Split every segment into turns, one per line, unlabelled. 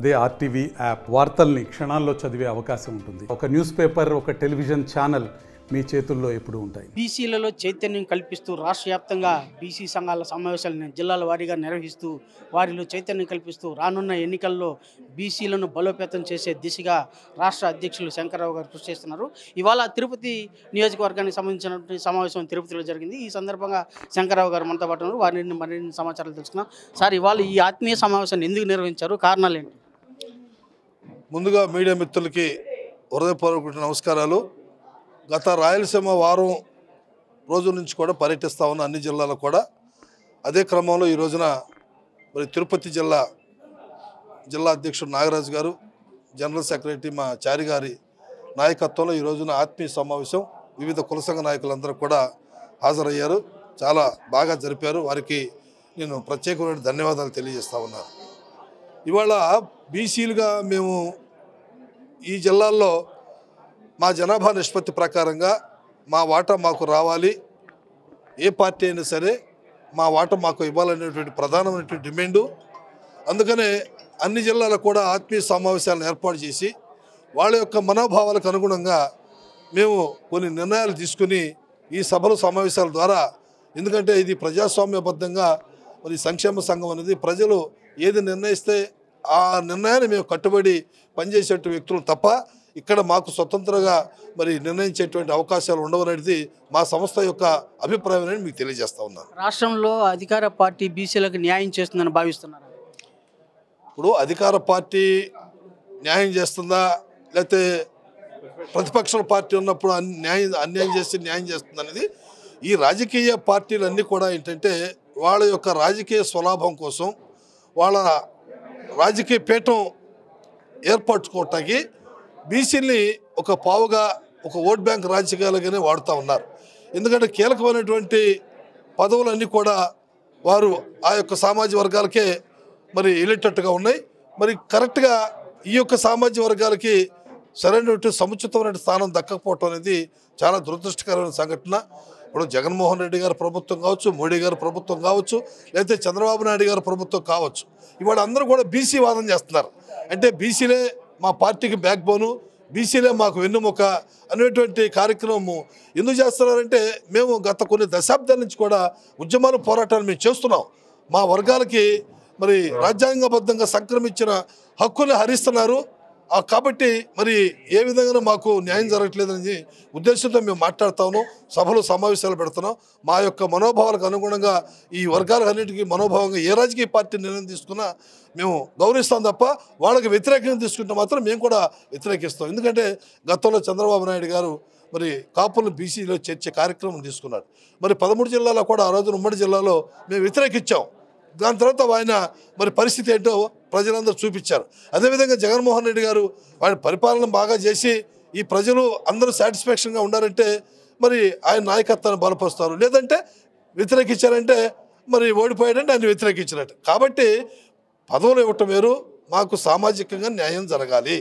అదే RTV app వార్తల్ని క్షణాల్లో చదివే అవకాశం ఉంటుంది. ఒక న్యూస్ పేపర్, ఒక టెలివిజన్ ఛానల్ మీ చేతుల్లో ఎప్పుడూ ఉంటాయి.
బీసీలలో చైతన్యం కల్పిస్తూ రాష్ట్ర వ్యాప్తంగా బీసీ సంఘాల సమావేశాలను జిల్లాల వారీగా నిర్వహిస్తూ వారిలో చైతన్యం కల్పిస్తూ రానున్న ఎన్నికల్లో బీసీలను బలోపేతం చేసే దిశగా రాష్ట్ర అధ్యక్షులు శంకర్రావు గారు కృషి చేస్తున్నారు. ఇవాళ తిరుపతి నియోజకవర్గానికి సంబంధించినటువంటి సమావేశం తిరుపతిలో జరిగింది. ఈ సందర్భంగా శంకర్రావు గారు మనతో పాటు ఉన్నారు. వారిని మరిన్ని సమాచారాలు తెలుసుకున్నాం. సార్, ఇవాళ ఈ ఆత్మీయ సమావేశాన్ని ఎందుకు నిర్వహించారు? కారణాలు ఏంటి?
ముందుగా మీడియా మిత్రులకి హృదయపూర్వక నమస్కారాలు. గత రాయలసీమ వారం రోజుల నుంచి కూడా పర్యటిస్తూ ఉన్న అన్ని జిల్లాలకు కూడా అదే క్రమంలో ఈ రోజున మరి తిరుపతి జిల్లా అధ్యక్షుడు నాగరాజు గారు, జనరల్ సెక్రటరీ మా చారి గారి నాయకత్వంలో ఈ రోజున ఆత్మీయ సమావేశం వివిధ కుల సంఘ నాయకులందరూ కూడా హాజరయ్యారు. చాలా బాగా జరిపారు. వారికి నేను ప్రత్యేకమైన ధన్యవాదాలు తెలియజేస్తూ ఉన్నాను. ఇవాళ బీసీలుగా మేము ఈ జిల్లాల్లో మా జనాభా నిష్పత్తి ప్రకారంగా మా వాటా మాకు రావాలి, ఏ పార్టీ అయినా సరే మా వాటా మాకు ఇవ్వాలనేటువంటి ప్రధానమైనటువంటి డిమాండు. అందుకనే అన్ని జిల్లాలకు కూడా ఆత్మీయ సమావేశాలను ఏర్పాటు చేసి వాళ్ళ యొక్క మనోభావాలకు అనుగుణంగా మేము కొన్ని నిర్ణయాలు తీసుకుని ఈ సభలు సమావేశాల ద్వారా, ఎందుకంటే ఇది ప్రజాస్వామ్యబద్ధంగా మరి సంక్షేమ సంఘం అనేది ప్రజలు ఏది నిర్ణయిస్తే ఆ నిర్ణయాన్ని మేము కట్టుబడి పనిచేసేటువంటి వ్యక్తులు తప్ప ఇక్కడ మాకు స్వతంత్రంగా మరి నిర్ణయించేటువంటి అవకాశాలు ఉండవనేది మా సంస్థ యొక్క అభిప్రాయం అని మీకు తెలియజేస్తా ఉన్నాను.
రాష్ట్రంలో అధికార పార్టీ బీసీలకు న్యాయం చేస్తుందని భావిస్తున్నారు.
ఇప్పుడు అధికార పార్టీ న్యాయం చేస్తుందా, లేకపోతే ప్రతిపక్ష పార్టీ ఉన్నప్పుడు అన్యాయం చేసి న్యాయం చేస్తుంది అనేది, ఈ రాజకీయ పార్టీలన్నీ కూడా ఏంటంటే వాళ్ళ యొక్క రాజకీయ స్వలాభం కోసం వాళ్ళ రాజకీయ పీఠం ఏర్పరచుకోవటానికి బీసీని ఒక పావుగా, ఒక ఓట్ బ్యాంక్ రాజకీయాలుగానే వాడుతూ ఉన్నారు. ఎందుకంటే కీలకమైనటువంటి పదవులన్నీ కూడా వారు ఆ యొక్క సామాజిక వర్గాలకే మరి వెళ్ళేటట్టుగా ఉన్నాయి. మరి కరెక్ట్గా ఈ యొక్క సామాజిక వర్గాలకి సరైనటువంటి సముచితమైన స్థానం దక్కకపోవటం అనేది చాలా దురదృష్టకరమైన సంఘటన. ఇప్పుడు జగన్మోహన్ రెడ్డి గారి ప్రభుత్వం కావచ్చు, మోడీ గారి ప్రభుత్వం కావచ్చు, లేకపోతే చంద్రబాబు నాయుడు గారి ప్రభుత్వం కావచ్చు, ఇవాళ అందరూ కూడా బీసీ వాదన చేస్తున్నారు. అంటే బీసీలే మా పార్టీకి బ్యాక్ బోను, బీసీలే మాకు వెన్నుముక అనేటువంటి కార్యక్రమం ఎందుకు చేస్తున్నారంటే, మేము గత కొన్ని దశాబ్దాల నుంచి కూడా ఉద్యమాలు, పోరాటాలు మేము చేస్తున్నాం. మా వర్గాలకి మరి రాజ్యాంగబద్ధంగా సంక్రమించిన హక్కులు హరిస్తున్నారు. కాబట్టి మరి ఏ విధంగా మాకు న్యాయం జరగట్లేదని ఉద్దేశంతో మేము మాట్లాడుతాము, సభలు సమావేశాలు పెడుతున్నాం. మా యొక్క మనోభావాలకు అనుగుణంగా ఈ వర్గాలన్నిటికీ మనోభావంగా ఏ రాజకీయ పార్టీ నిర్ణయం తీసుకున్నా మేము గౌరవిస్తాం తప్ప వాళ్ళకి వ్యతిరేకంగా తీసుకుంటే మాత్రం మేము కూడా వ్యతిరేకిస్తాం. ఎందుకంటే గతంలో చంద్రబాబు నాయుడు గారు మరి కాపులను బీసీలో చేర్చే కార్యక్రమం తీసుకున్నాడు. మరి 13 జిల్లాలో కూడా ఆ రోజున ఉమ్మడి జిల్లాలో మేము వ్యతిరేకించాం. దాని తర్వాత ఆయన మరి పరిస్థితి ఏంటో ప్రజలందరూ చూపించారు. అదేవిధంగా జగన్మోహన్ రెడ్డి గారు ఆయన పరిపాలన బాగా చేసి ఈ ప్రజలు అందరూ సాటిస్ఫాక్షన్గా ఉండాలంటే మరి ఆయన నాయకత్వాన్ని బలపరుస్తారు. లేదంటే వ్యతిరేకించారంటే మరి ఓడిపోయాడంటే ఆయన వ్యతిరేకించినట్టు. కాబట్టి పదవులు ఇవ్వటం వేరు, మాకు సామాజికంగా న్యాయం జరగాలి.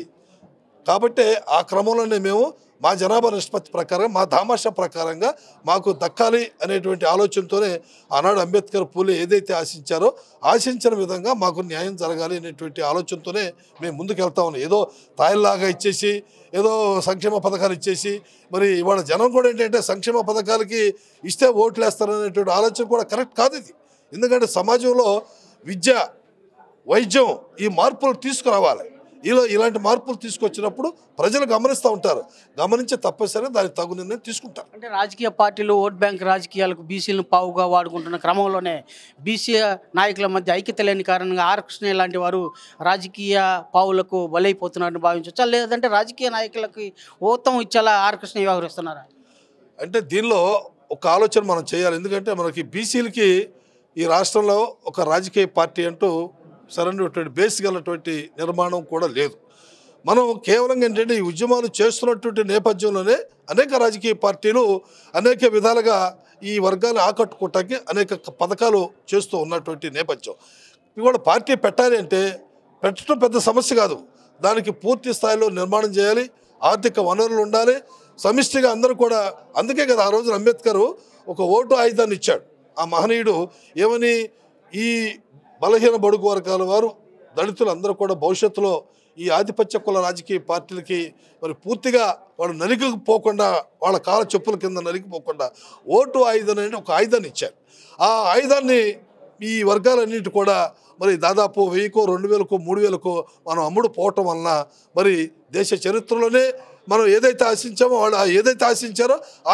కాబట్టి ఆ క్రమంలోనే మేము మా జనాభా నిష్పత్తి ప్రకారం, మా దామాషా ప్రకారంగా మాకు దక్కాలి అనేటువంటి ఆలోచనతోనే ఆనాడు అంబేద్కర్, పూలే ఏదైతే ఆశించిన విధంగా మాకు న్యాయం జరగాలి అనేటువంటి ఆలోచనతోనే మేము ముందుకు వెళ్తా ఉన్నాం. ఏదో తాయిల్లాగా ఇచ్చేసి, ఏదో సంక్షేమ పథకాలు ఇచ్చేసి మరి ఇవాళ జనం కూడా ఏంటంటే సంక్షేమ పథకాలకి ఇస్తే ఓట్లు వేస్తారనేటువంటి ఆలోచన కూడా కరెక్ట్ కాదు ఇది. ఎందుకంటే సమాజంలో విద్య, వైద్యం ఈ మార్పులు తీసుకురావాలి. ఇలాంటి మార్పులు తీసుకొచ్చినప్పుడు ప్రజలు గమనిస్తూ ఉంటారు. గమనించి తప్పనిసరిగా దానికి తగు నిర్ణయం తీసుకుంటారు.
అంటే రాజకీయ పార్టీలు ఓట్ బ్యాంక్ రాజకీయాలకు బీసీలను పావుగా వాడుకుంటున్న క్రమంలోనే బీసీ నాయకుల మధ్య ఐక్యత లేని కారణంగా ఆర్ కృష్ణ లాంటి వారు రాజకీయ పావులకు బలైపోతున్నారని భావించవచ్చా? లేదంటే రాజకీయ నాయకులకి ఓతం ఇచ్చేలా ఆర్ కృష్ణ వ్యవహరిస్తున్నారా?
అంటే దీనిలో ఒక ఆలోచన మనం చేయాలి. ఎందుకంటే మనకి బీసీలకి ఈ రాష్ట్రంలో ఒక రాజకీయ పార్టీ అంటూ సరైనటువంటి బేస్ గలటువంటి నిర్మాణం కూడా లేదు. మనం కేవలం ఏంటంటే ఈ ఉద్యమాలు చేస్తున్నటువంటి నేపథ్యంలోనే అనేక రాజకీయ పార్టీలు అనేక విధాలుగా ఈ వర్గాన్ని ఆకట్టుకోవటానికి అనేక పథకాలు చేస్తూ ఉన్నటువంటి నేపథ్యం. ఇవాళ పార్టీ పెట్టాలి అంటే పెట్టడం పెద్ద సమస్య కాదు. దానికి పూర్తి స్థాయిలో నిర్మాణం చేయాలి, ఆర్థిక వనరులు ఉండాలి, సమిష్టిగా అందరూ కూడా. అందుకే కదా ఆ రోజున అంబేద్కర్ ఒక ఓటు ఆయుధాన్ని ఇచ్చాడు. ఆ మహనీయుడు ఏమని, ఈ బలహీన బడుగు వర్గాల వారు దళితులు అందరూ కూడా భవిష్యత్తులో ఈ ఆధిపత్య కుల రాజకీయ పార్టీలకి మరి పూర్తిగా వాళ్ళు నలిగిపోకుండా, వాళ్ళ కాల చెప్పుల కింద నలిగిపోకుండా ఓటు ఆయుధం అనేది ఒక ఆయుధాన్ని ఇచ్చారు. ఆ ఆయుధాన్ని ఈ వర్గాలన్నిటి కూడా మరి దాదాపు 1000కో 2000కో 3000కో మనం అమ్ముడు పోవటం వలన మరి దేశ చరిత్రలోనే మనం ఏదైతే ఆశించామో వాళ్ళు ఏదైతే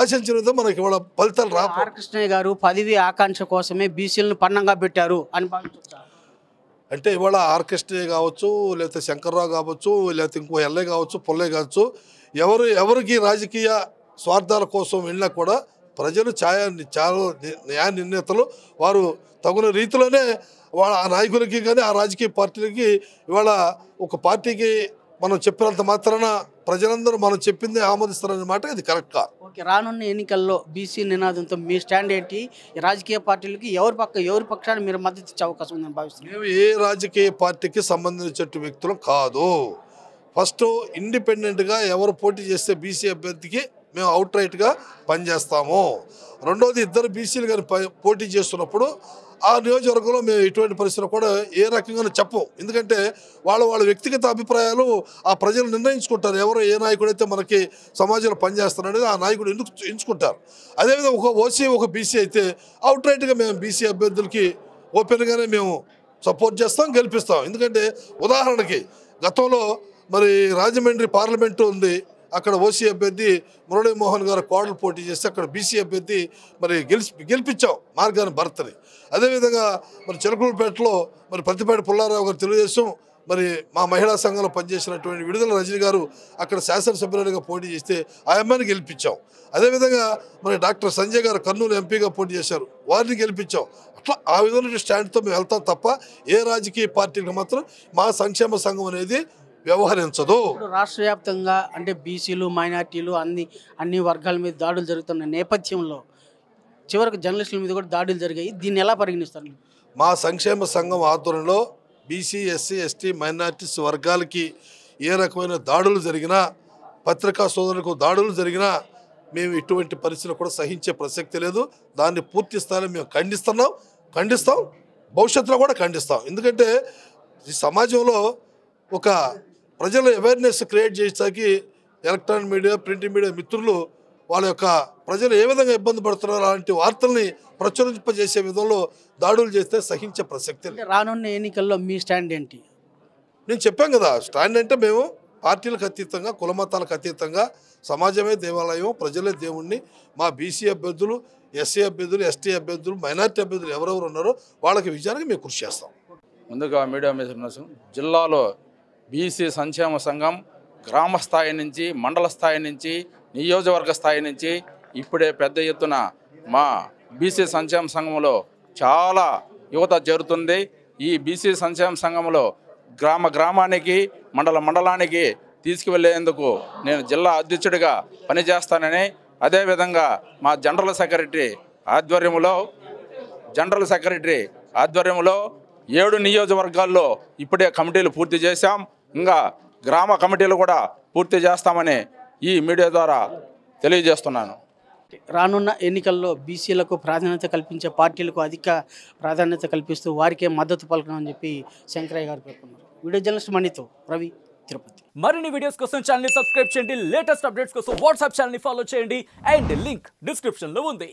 ఆశించినదో మనకి ఇవాళ ఫలితాలు రా.
ఆర్ కృష్ణయ్య గారు పదవి ఆకాంక్ష కోసమే బీసీలను పన్నంగా పెట్టారు అని భావించారు.
అంటే ఇవాళ ఆర్ కృష్ణయ్య కావచ్చు, లేకపోతే శంకర్రావు కావచ్చు, లేకపోతే ఇంకో ఎల్ఏ కావచ్చు, పుల్లయ్య కావచ్చు, ఎవరికి రాజకీయ స్వార్థాల కోసం వెళ్ళినా కూడా ప్రజలు చాలా న్యాయ నిర్ణేతలు, వారు తగిన రీతిలోనే వాళ్ళ ఆ నాయకులకి కానీ ఆ రాజకీయ పార్టీలకి ఇవాళ ఒక పార్టీకి మనం చెప్పినంత మాత్రాన ప్రజలందరూ మనం చెప్పిందే ఆమోదిస్తారనే మాట ఇది కరెక్ట్ కాదు.
ఓకే, రానున్న ఎన్నికల్లో బీసీ నినాదంతో మీ స్టాండ్ ఏంటి? ఈ రాజకీయ పార్టీలకి ఎవరి పక్షాన్ని మీరు మద్దతు ఇచ్చే అవకాశం ఉందని భావిస్తున్నారు?
మేము ఏ రాజకీయ పార్టీకి సంబంధించిన వ్యక్తులు కాదు. ఫస్ట్ ఇండిపెండెంట్గా ఎవరు పోటీ చేస్తే బీసీ అభ్యర్థికి మేము అవుట్ రైట్గా పనిచేస్తాము. రెండోది ఇద్దరు బీసీలు కానీ పోటీ చేస్తున్నప్పుడు ఆ నియోజకవర్గంలో మేము ఎటువంటి పరిస్థితులు కూడా ఏ రకంగానూ చెప్పం. ఎందుకంటే వాళ్ళ వ్యక్తిగత అభిప్రాయాలు ఆ ప్రజలు నిర్ణయించుకుంటారు. ఎవరు ఏ నాయకుడైతే మనకి సమాజంలో పనిచేస్తారనేది ఆ నాయకుడు ఎంచుకుంటారు. అదేవిధంగా ఒక ఓసీ ఒక బీసీ అయితే అవుట్ రైట్గా మేము బీసీ అభ్యర్థులకి ఓపెన్గానే మేము సపోర్ట్ చేస్తాం, గెలిపిస్తాం. ఎందుకంటే ఉదాహరణకి గతంలో మరి రాజమండ్రి పార్లమెంటు ఉంది, అక్కడ ఓసీ అభ్యర్థి మురళీమోహన్ గారు కోడలు పోటీ చేస్తే అక్కడ బీసీ అభ్యర్థి మరి గెలిపించాం మార్గాన్ని భర్తని. అదేవిధంగా మరి చిలకలూరుపేటలో మరి పత్తిపేట పుల్లారావు గారు తెలుగుదేశం మరి మా మహిళా సంఘంలో పనిచేసినటువంటి విడుదల రజని గారు అక్కడ శాసనసభ్యులుగా పోటీ చేస్తే ఆ అమ్మాయిని గెలిపించాం. అదేవిధంగా మరి డాక్టర్ సంజయ్ గారు కర్నూలు ఎంపీగా పోటీ చేశారు, వారిని గెలిపించాం. అట్లా ఆ విధమైన స్టాండ్తో మేము వెళ్తాం తప్ప ఏ రాజకీయ పార్టీలకు మాత్రం మా సంక్షేమ సంఘం అనేది వ్యవహరించదు.
రాష్ట్ర వ్యాప్తంగా అంటే బీసీలు మైనార్టీలు అన్ని వర్గాల మీద దాడులు జరుగుతున్న నేపథ్యంలో చివరికి జర్నలిస్టుల మీద కూడా దాడులు జరిగాయి. దీన్ని ఎలా పరిగణిస్తారు?
మా సంక్షేమ సంఘం ఆధ్వర్యంలో బీసీ, ఎస్సీ, ఎస్టీ, మైనార్టీస్ వర్గాలకి ఏ రకమైన దాడులు జరిగినా, పత్రికా సోదరులకు దాడులు జరిగినా మేము ఇటువంటి పరిస్థితులు కూడా సహించే ప్రసక్తి లేదు. దాన్ని పూర్తి స్థాయిలో మేము ఖండిస్తాం, భవిష్యత్తులో కూడా ఖండిస్తాం. ఎందుకంటే ఈ సమాజంలో ఒక ప్రజల అవేర్నెస్ క్రియేట్ చేసేకి ఎలక్ట్రానిక్ మీడియా, ప్రింట్ మీడియా మిత్రులు వాళ్ళ యొక్క ప్రజలు ఏ విధంగా ఇబ్బంది పడుతున్నారో అలాంటి వార్తల్ని ప్రచురింపజేసే విధంలో దాడులు చేస్తే సహించే ప్రసక్తి లేదు.
రానున్న ఎన్నికల్లో మీ స్టాండ్ ఏంటి?
నేను చెప్పాను కదా, స్టాండ్ అంటే మేము పార్టీలకు అతీతంగా, కులమతాలకు అతీతంగా సమాజమే దేవాలయం, ప్రజలే దేవుణ్ణి, మా బీసీ అభ్యర్థులు, ఎస్సీ అభ్యర్థులు, ఎస్టీ అభ్యర్థులు, మైనార్టీ అభ్యర్థులు ఎవరెవరు ఉన్నారో వాళ్ళకి విజయానికి మేము కృషి చేస్తాం.
ముందుగా మీడియా మిత్రులు, జిల్లాలో బీసీ సంక్షేమ సంఘం గ్రామ స్థాయి నుంచి, మండల స్థాయి నుంచి, నియోజకవర్గ స్థాయి నుంచి ఇప్పుడే పెద్ద ఎత్తున మా బీసీ సంక్షేమ సంఘంలో చాలా యువత చేరుతుంది. ఈ బీసీ సంక్షేమ సంఘంలో గ్రామానికి, మండలానికి తీసుకువెళ్లేందుకు నేను జిల్లా అధ్యక్షుడిగా పనిచేస్తానని, అదేవిధంగా మా జనరల్ సెక్రటరీ ఆధ్వర్యంలో 7 నియోజకవర్గాల్లో ఇప్పుడే కమిటీలు పూర్తి చేశాం. ఇంకా గ్రామ కమిటీలు కూడా పూర్తి చేస్తామని ఈ మీడియా ద్వారా తెలియజేస్తున్నాను.
రానున్న ఎన్నికల్లో బీసీలకు ప్రాధాన్యత కల్పించే పార్టీలకు అధిక ప్రాధాన్యత కల్పిస్తూ వారికే మద్దతు పలకమని చెప్పి శంకరయ్య గారు పేర్కొన్నారు. వీడియో జర్నలిస్ట్ మణితో రవి, తిరుపతి.
మరిన్ని వీడియోస్ కోసం ఛానల్ ని సబ్స్క్రైబ్ చేయండి, లేటెస్ట్ అప్డేట్స్ కోసం వాట్సాప్ ఛానల్ ని ఫాలో చేయండి అండ్ లింక్ డిస్క్రిప్షన్ లో ఉంది.